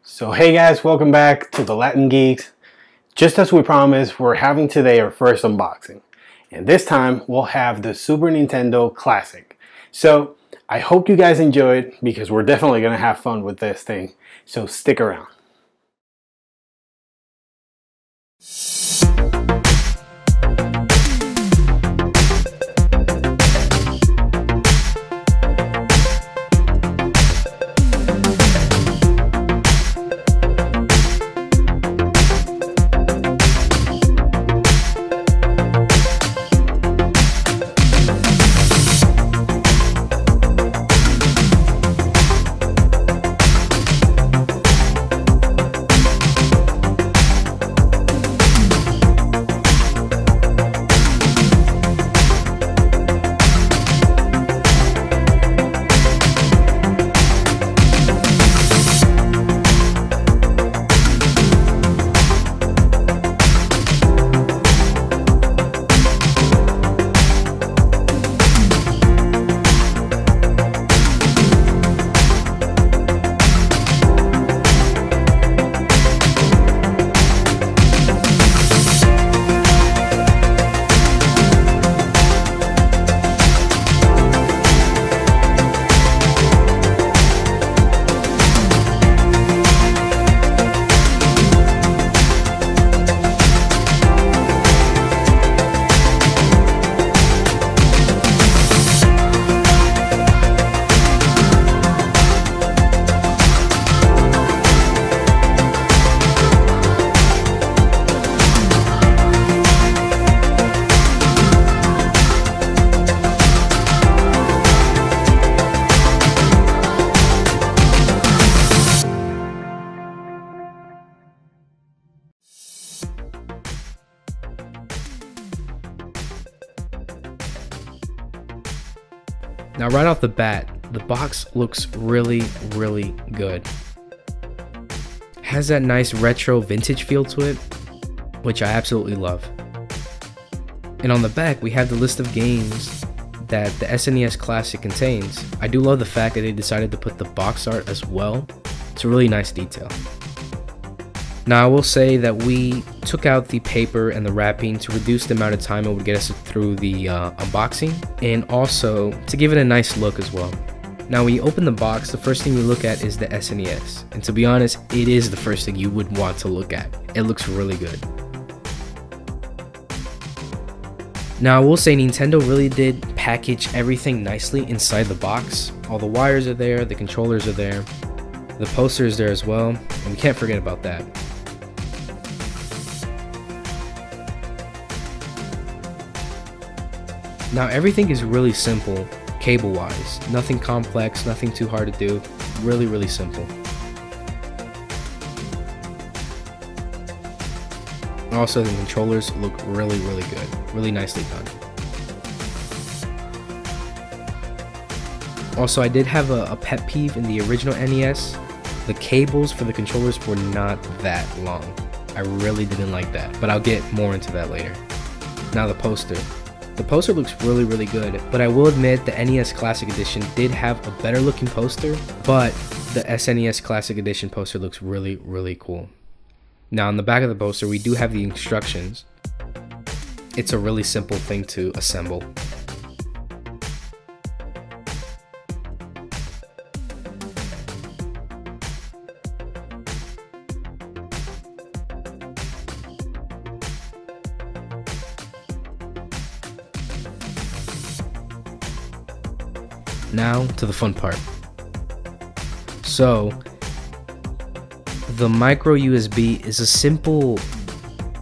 So hey guys, welcome back to the Latin Geeks. Just as we promised, we're having today our first unboxing. And this time we'll have the Super Nintendo Classic. So I hope you guys enjoy it because we're definitely going to have fun with this thing. So stick around. Now right off the bat, the box looks really good. Has that nice retro vintage feel to it, which I absolutely love. And on the back we have the list of games that the SNES Classic contains. I do love the fact that they decided to put the box art as well. It's a really nice detail. Now I will say that we took out the paper and the wrapping to reduce the amount of time it would get us through the unboxing, and also to give it a nice look as well. Now when you open the box, the first thing you look at is the SNES, and to be honest, it is the first thing you would want to look at. It looks really good. Now I will say Nintendo really did package everything nicely inside the box. All the wires are there, the controllers are there, the poster is there as well, and we can't forget about that. Now everything is really simple, cable wise, nothing complex, nothing too hard to do, really simple. Also the controllers look really good, really nicely done. Also I did have a pet peeve in the original NES. The cables for the controllers were not that long. I really didn't like that, but I'll get more into that later. Now the poster. The poster looks really good, but I will admit the NES Classic Edition did have a better looking poster, but the SNES Classic Edition poster looks really cool. Now on the back of the poster we do have the instructions. It's a really simple thing to assemble. Now to the fun part. So the micro USB is a simple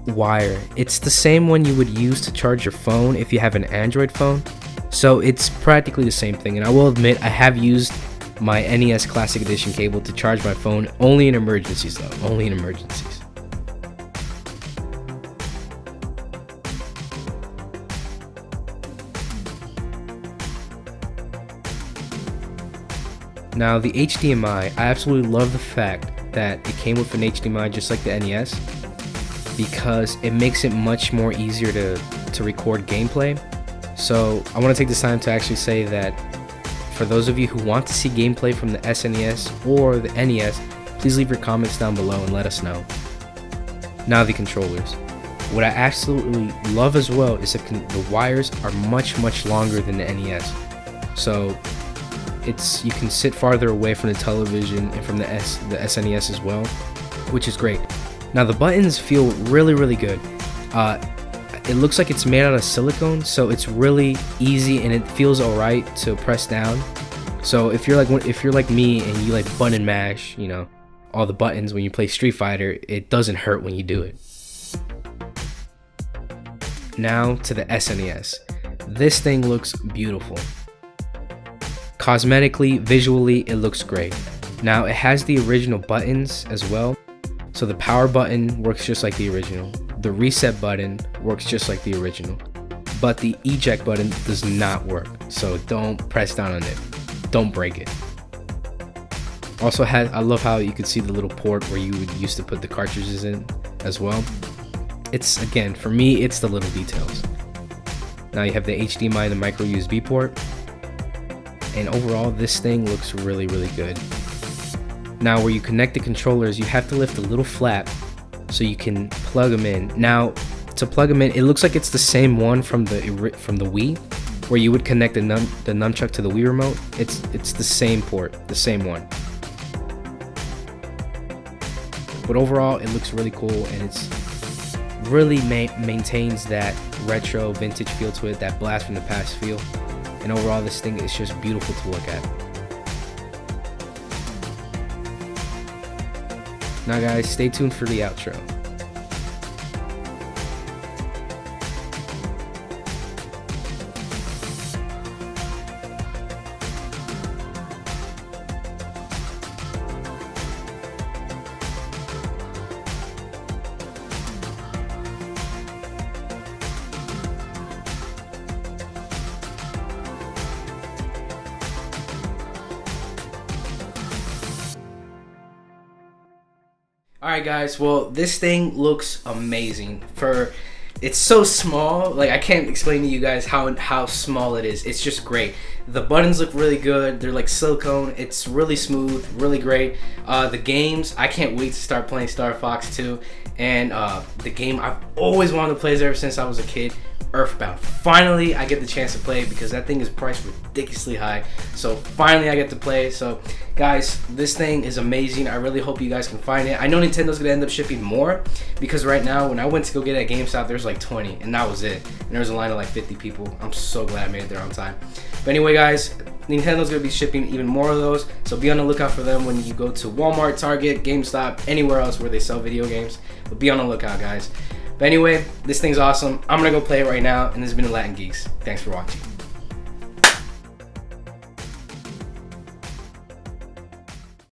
wire. It's the same one you would use to charge your phone if you have an Android phone. So it's practically the same thing, and I will admit I have used my NES Classic Edition cable to charge my phone only in emergencies though, only in emergencies. Now the HDMI, I absolutely love the fact that it came with an HDMI just like the NES, because it makes it much more easier to record gameplay. So I want to take this time to actually say that for those of you who want to see gameplay from the SNES or the NES, please leave your comments down below and let us know. Now the controllers. What I absolutely love as well is that the wires are much longer than the NES. So you can sit farther away from the television and from the SNES as well, which is great. Now the buttons feel really good. It looks like it's made out of silicone, so it's really easy and it feels alright to press down. So if you're like me and you like button mash, you know, all the buttons when you play Street Fighter, it doesn't hurt when you do it. Now to the SNES. This thing looks beautiful. Cosmetically, visually, it looks great. Now it has the original buttons as well. So the power button works just like the original. The reset button works just like the original. But the eject button does not work. So don't press down on it. Don't break it. Also I love how you could see the little port where you would used to put the cartridges in as well. It's, again, for me, it's the little details. Now you have the HDMI and the micro USB port. And overall, this thing looks really good. Now where you connect the controllers, you have to lift a little flap so you can plug them in. Now to plug them in, it looks like it's the same one from the Wii, where you would connect the nunchuck to the Wii remote. It's the same port, the same one. But overall, it looks really cool, and it's really maintains that retro vintage feel to it, that blast from the past feel. And overall, this thing is just beautiful to look at. Now guys, stay tuned for the outro. Alright guys, well this thing looks amazing. It's so small, like I can't explain to you guys how small it is. It's just great. The buttons look really good. They're like silicone. It's really smooth, really great. The games, I can't wait to start playing Star Fox 2. And the game I've always wanted to play ever since I was a kid, Earthbound. Finally I get the chance to play it because that thing is priced ridiculously high. So finally I get to play. So guys, this thing is amazing. I really hope you guys can find it. I know Nintendo's gonna end up shipping more because right now when I went to go get it at GameStop, there's like 20 and that was it. And there was a line of like 50 people. I'm so glad I made it there on time. But anyway guys, Nintendo's gonna be shipping even more of those, so be on the lookout for them when you go to Walmart, Target, GameStop, anywhere else where they sell video games. But be on the lookout guys. But anyway, this thing's awesome. I'm gonna go play it right now, and this has been the Latin Geeks. Thanks for watching.